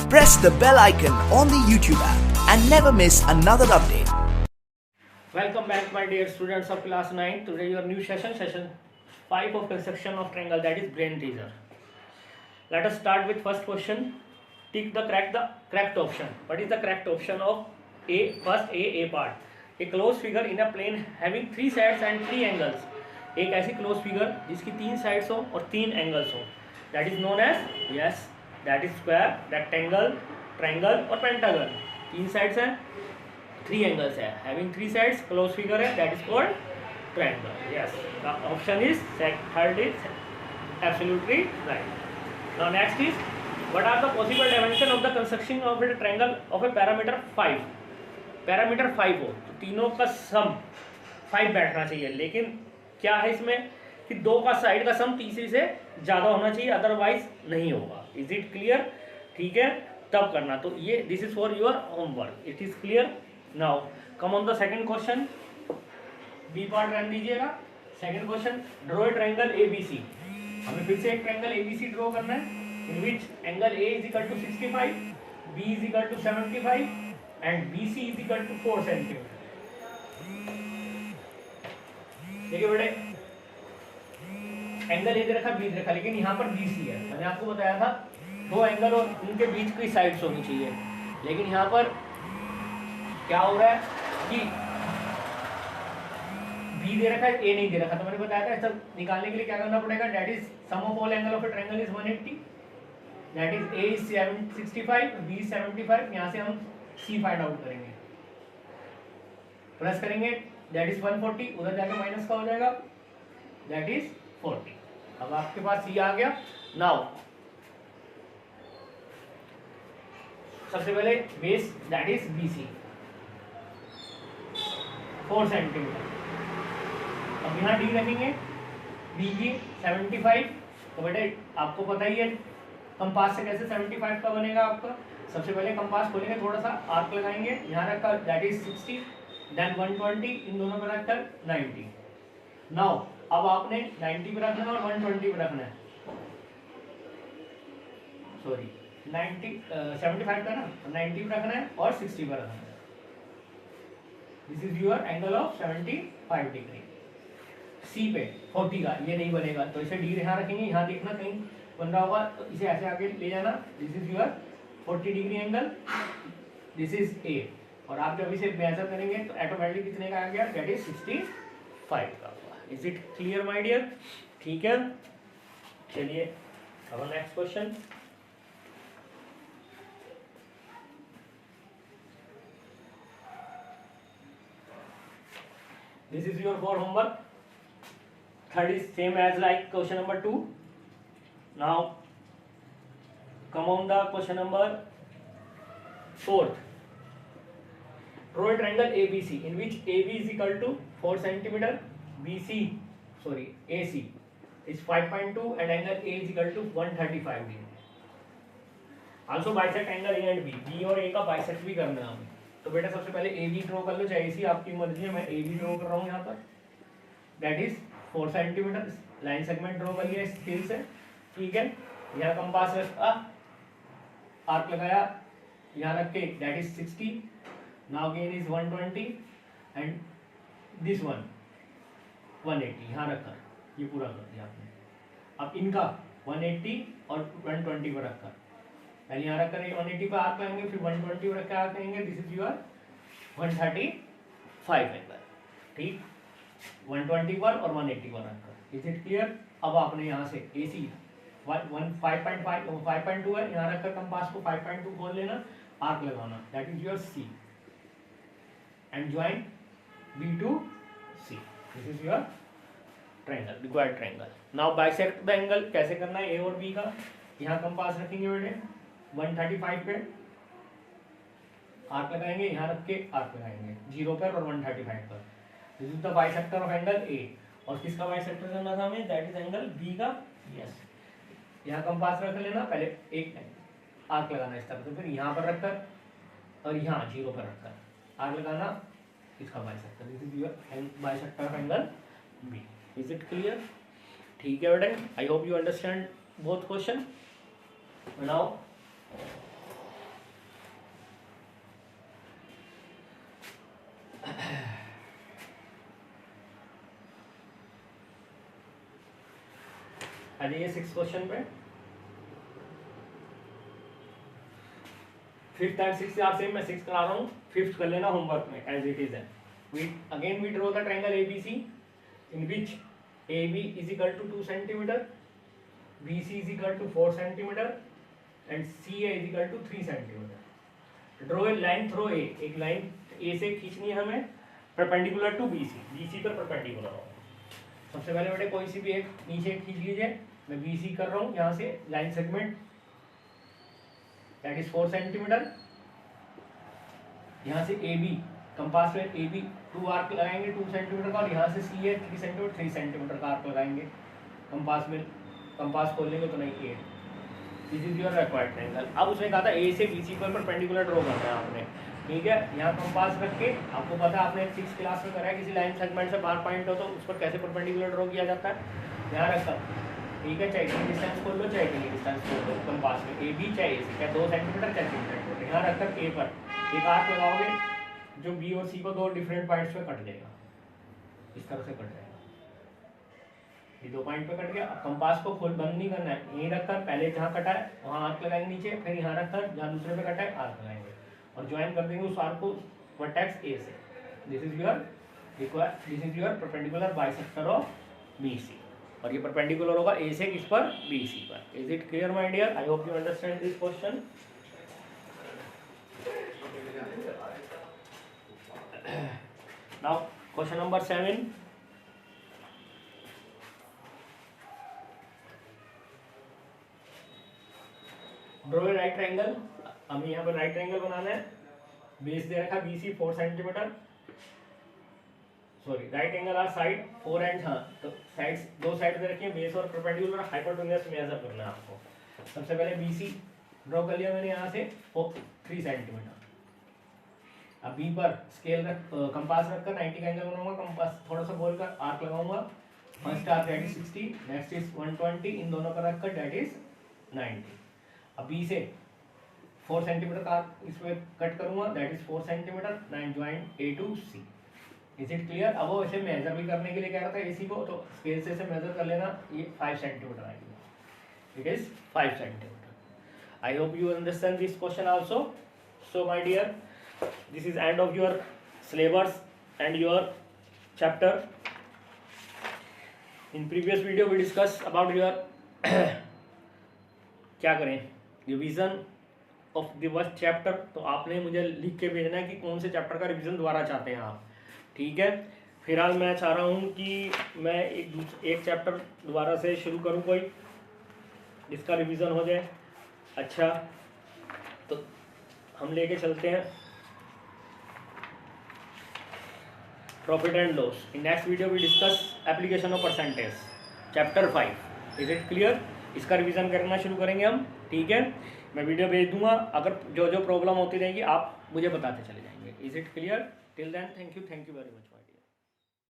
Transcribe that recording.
Press the bell icon on the YouTube app and never miss another update. Welcome back, my dear students of class 9. Today your new session 5 of construction of triangle, that is brain teaser. Let us start with first question. Tick the correct option. What is the correct option of A? First A part. A closed figure in a plane having 3 sides and 3 angles. एक ऐसी close figure जिसकी 3 sides हो और 3 angles हो, that is known as, yes, that is square, rectangle, triangle और pentagon. 3 sides हैं, 3 angles है, having 3 sides, close figure है, that is called triangle. Yes, the option is third is absolutely right. Now next is, what are the possible dimension of the construction of a triangle of a parameter 5. Parameter 5 हो तो तीनों का सम 5 बैठना चाहिए, लेकिन क्या है इसमें कि 2 का साइड का सम तीसरी से ज़्यादा होना चाहिए, अदरवाइज नहीं होगा. Is it clear? ठीक है, तब करना. तो ये this is for your homework. It is clear. Now come on the second question. B part रन दीजिएगा. Second question, draw a triangle A B C. हमें फिर से एक triangle A B C draw करना है, in which angle A is equal to 65, B is equal to 75 and B C is equal to 4 centimetre. देखिए बेटे, angle A दे रखा, B दे रखा, लेकिन यहाँ पर बी सी है. मैंने आपको बताया था 2 एंगल और उनके बीच की साइड्स होनी चाहिए, लेकिन यहाँ पर क्या हो रहा है कि बी दे रखा है, ए नहीं दे रखा. तो मैंने बताया था सब निकालने के लिए क्या करना पड़ेगा, that is sum of all angle of a triangle is 180, that is A is 65, B is 75. यहाँ से हम सी फाइंड आउट करेंगे, प्लस करेंगे, दैट इज 140, उधर जाके माइनस का हो जाएगा, दैट इज 40. अब आपके पास सी आ गया. नाउ सबसे पहले base, that is B C 4 centimetre. अब यहाँ डी रखेंगे, बी की 75. तो बेटे आपको पता ही है कंपास से कैसे 75 का बनेगा आपका. सबसे पहले कंपास खोलेंगे, थोड़ा सा आर्क लगाएंगे, यहाँ रखकर दैट इज 60, देन 120, इन दोनों पर रखकर 90. नाउ अब आपने 90 पे रखना है और 120 पे रखना है, सॉरी 75 का ना, 90 पे रखना है और 60 पे रखना है. This is your angle of 75 degree. C पे 40 का ये नहीं बनेगा, तो इसे डी यहाँ रखेंगे. यहाँ देखना कहीं बन रहा होगा, तो इसे ऐसे आगे ले जाना. This is your 40 degree angle, this is a. और आप जब इसे मेजर करेंगे तो ऑटोमेटिकली कितने का आ गया, दैट इज 65 का. Is it clear my dear? ठीक है, चलिए अब next question. This is your for homework. Third is same as like question number 2. Now come on the question number 4th. Draw a triangle ABC in which AB is equal to 4 centimeter, AC is 5.2 and angle A is equal to 135 degree. Also bisect angle A and B. B और A का bisect भी करना है हमें. तो बेटा सबसे पहले AB ड्रॉ कर लो, चाहे AC आपकी मर्जी है. मैं AB ड्रॉ कर रहा हूँ यहाँ पर, that is 4 centimetre. Line segment draw कर लिया स्केल से, ठीक है. यहाँ कंपास रखा, आर्क लगाया, यहाँ रख के that is 60. Now gain is 120 and this one 180. यहाँ रखकर ये पूरा कर दिया आपने. अब इनका 180 और 120 पर रखकर, पहले यहाँ रखकर 180 पर आर्क करेंगे, फिर 120 पर रखकर आर्क करेंगे. दिस इज योर 135 एंगल, ठीक. 120 पर और 180 पर रखकर. Is it clear? अब आपने यहाँ से ए सी 5.2 है, यहाँ रखकर कंपास को 5.2 खोल लेना, आर्क लगाना, that is your C and join B to C. This is your triangle, required triangle. Now bisect the angle. कैसे करना है A और B का? यहाँ कंपास रखेंगे बेटे 135 पे, आर्क लगाएंगे, यहाँ रख के आर्क लगाएंगे 0 पर और 135 पर. This is the bisector of angle A. और किसका बाइसेक्टर करना था हमें, दैट इज एंगल B का. यस, यहाँ कंपास रख लेना, पहले एक आर्क लगाना इस तरह से, फिर यहाँ पर रखकर और यहाँ 0 पर रखकर आर्क लगाना, इसका bisector. This is your bisector of angle B. Is it clear? ठीक है बेटे, I hope you understand both question. Now आ जाइए 6 क्वेश्चन पे। 5th and 6th are same, मैं 6th करा रहा हूँ, 5th कर लेना होमवर्क में एज इट इज है। We draw the triangle ABC in which AB is equal to 2 centimeter, BC is equal to 4 centimeter and CA is equal to 3 centimeter। Draw a line through A, एक लाइन A से खींचनी है हमें perpendicular to BC पर perpendicular हो। सबसे पहले बेटे कोई सी भी एक नीचे खींच लीजिए, मैं BC कर रहा हूँ, यहाँ से line segment that is 4 centimetre, यहाँ से AB कंपास में AB 2 आर्क लगाएंगे 2 सेंटीमीटर का, और यहाँ से CA 3 सेंटीमीटर 3 सेंटीमीटर का आर्क लगाएंगे कंपास में। कंपास खोल लेंगे तो नहीं 8। This is your required triangle. अब उसने कहा था A से BC पर परपेंडिकुलर ड्रॉ करना है आपने, ठीक है। यहाँ कंपास रख के, आपको पता है आपने 6th क्लास में करा है, किसी लाइन सेगमेंट से बाहर पॉइंट हो तो उस पर कैसे परपेंडिकुलर ड्रॉ किया जाता है, यहाँ रखा, ठीक है। चाहे इतनी डिस्टेंस खोल लो, चाहे इतनी डिस्टेंस खोल लो कंपास में, AB चाहे AC, चाहे 2 सेंटीमीटर चाहे 3 सेंटीमीटर। यहाँ रखकर A पर एक आर्क लगाओगे जो B और C को 2 डिफरेंट पॉइंट्स पे कट देगा, इस तरह से कट जाएगा, ये 2 पॉइंट पे कट गया। अब कंपास को खोल बंद नहीं करना है, यहीं रखकर पहले जहाँ कटा है वहाँ आर्क लगाएंगे नीचे, फिर यहाँ रखकर जहाँ दूसरे पे कटा है आर्क लगाएंगे और ज्वाइन कर देंगे उस आर्क को वर्टेक्स A से। This is your perpendicular bisector of BC, और ये परपेंडिकुलर होगा A से किस पर, BC पर। Is it clear my dear? I hope you understand this question. Now question number 7, draw a right triangle. हमें यहाँ पर राइट ट्रायंगल बनाना है, बेस दे रखा BC 4 centimetre, sorry right angle are side 4 and, हाँ तो साइड्स 2 साइड दे रखी है, base और परपेंडिकुलर हाइपोटेन्यूज मेजर करना है आपको। सबसे पहले BC ड्रॉ कर लिया मैंने यहाँ से 3 सेंटीमीटर। अब B पर स्केल रख, कंपास रखकर 90 का एंगल बनाऊंगा, कंपास थोड़ा सा बोलकर आर्क लगाऊंगा। First arc that is 60, next is 120, इन दोनों का रखकर दैट इज 90। अब B से 4 सेंटीमीटर का इसमें कट करूंगा, that is 4 centimetre, 9 join A to C। Is it clear? अब वो ऐसे मेजर भी करने के लिए कह रहा था AC को, तो स्केल से ऐसे मेजर कर लेना, ये 5 सेंटीमीटर आएगी, it is 5 centimetre. I hope you understand this question also. So my dear, this is end of your syllabus and your chapter. In previous video we discussed about your क्या करें, revision of the first chapter. तो आपने मुझे लिख के भेजना है कि कौन से चैप्टर का रिवीजन दोबारा चाहते हैं आप, ठीक है। फिलहाल मैं चाह रहा हूँ कि मैं एक चैप्टर दोबारा से शुरू करूँ कोई, जिसका रिवीजन हो जाए। अच्छा, तो हम लेके चलते हैं profit and loss. In next video we discuss application of percentage chapter 5। Is it clear? इसका रिवीजन करना शुरू करेंगे हम, ठीक है। मैं वीडियो भेज दूंगा, अगर जो जो प्रॉब्लम होती रहेगी आप मुझे बताते चले जाएंगे। Is it clear? Till then thank you very much.